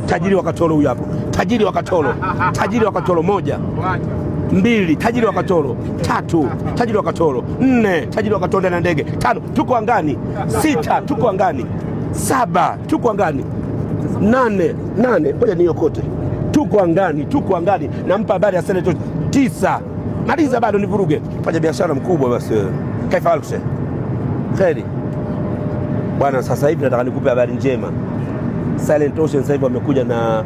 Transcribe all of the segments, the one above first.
Tajiri wa Katoro huyu hapo. Tajiri wa Katoro. Tajiri wa Katoro 1 2, tajiri wa Katoro 3, tajiri wa Katoro 4, tajiri wa Katoro ndani ya ndege 5, tuko angani 6, tuko angani 7, tuko angani 8, ngoja niokote, tuko angani, nampa habari ya Senator 9. Maliza bado nivuruge. Fanya biashara mkubwa basi. Kaifa alkushe kheri bwana. Sasa hivi nataka nikupe habari njema. Silent Ocean sasa hivi wamekuja na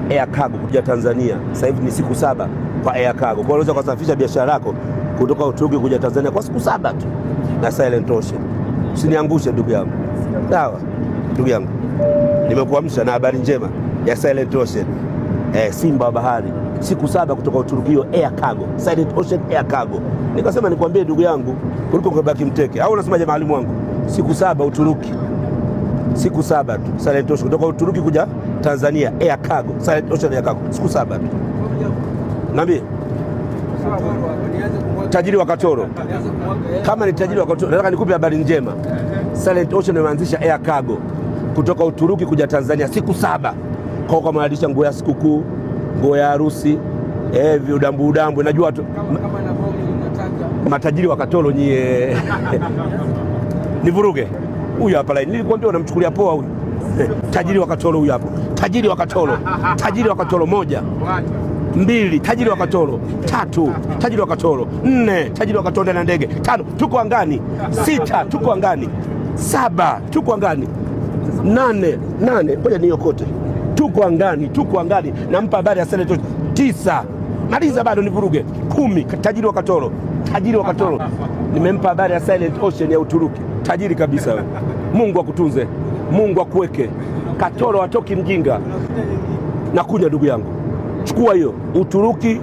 air cargo kuja Tanzania. Sasa hivi ni siku 7 kwa air cargo. Kwa hiyo unaweza kusafisha biashara yako kutoka Uturuki kuja Tanzania kwa siku 7 tu na Silent Ocean. Usiniangushe ndugu yangu. Sawa ndugu yangu, nimekuamsha na habari njema ya Silent Ocean. Simba wa bahari, siku 7 kutoka Uturuki, air cargo, Silent Ocean air cargo. Nikasema nikwambie ndugu yangu kuliko kubaki mteke. Au unasemaje mwalimu wangu? Siku 7 Uturuki, siku 7 tu Silent Ocean kutoka Uturuki kuja Tanzania air cargo, Silent Ocean air cargo, siku 7 tu. Naambie tajiri wa Katoro. Kama ni tajiri wa Katoro, nataka nikupe habari njema. Silent Ocean imeanzisha air cargo kutoka Uturuki kuja Tanzania siku 7. Kwa kama analisha nguo ya sikukuu, nguo ya harusi, udambu. Najua tu matajiri wa Katoro nyie. Nivuruge. Huyu hapa line. Nilikwambia unamchukulia poa huyu. Tajiri wa Katoro huyu hapo. Tajiri wa Katoro. Tajiri wa Katoro 1 2, tajiri wa Katoro 3, tajiri wa Katoro 4, tajiri wa Katoro ndani ya ndege 5, tuko angani 6, tuko angani 7, tuko angani 8, ngoja niokote, tuko angani, nampa habari ya Senator 9. Maliza bado nivuruge. 10, tajiri wa Katoro, nimempa habari ya Silent Ocean ya Uturuki. Tajiri kabisa wewe. Mungu akutunze, Mungu akuweke. Katoro atoki mjinga. Nakuja ndugu yangu. Chukua hiyo Uturuki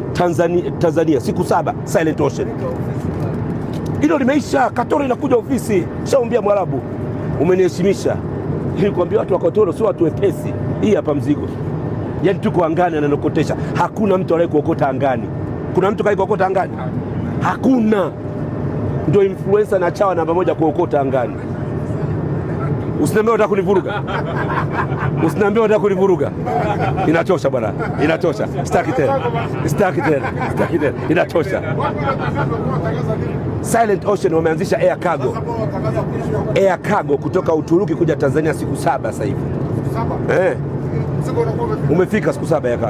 Tanzania siku 7 Silent Ocean. Hilo limeisha. Katoro inakuja ofisi. Shaambia Mwarabu, umeniheshimisha. Nilikwambia watu wa Katoro sio watu wepesi. Hii hapa mzigo. Yaani tuko angani ananokotesha. Hakuna mtu aliye kuokota angani. Kuna mtu kai kuokota angani? Hakuna. Ndio influencer na chawa namba 1 kuokota angani. Usiniambie unataka kunivuruga. Inatosha bwana. Inatosha. Sitaki tena. Inatosha. Silent Ocean wameanzisha air cargo kutoka Uturuki kuja Tanzania siku 7 sasa hivi. Umefika siku 7 ya cargo.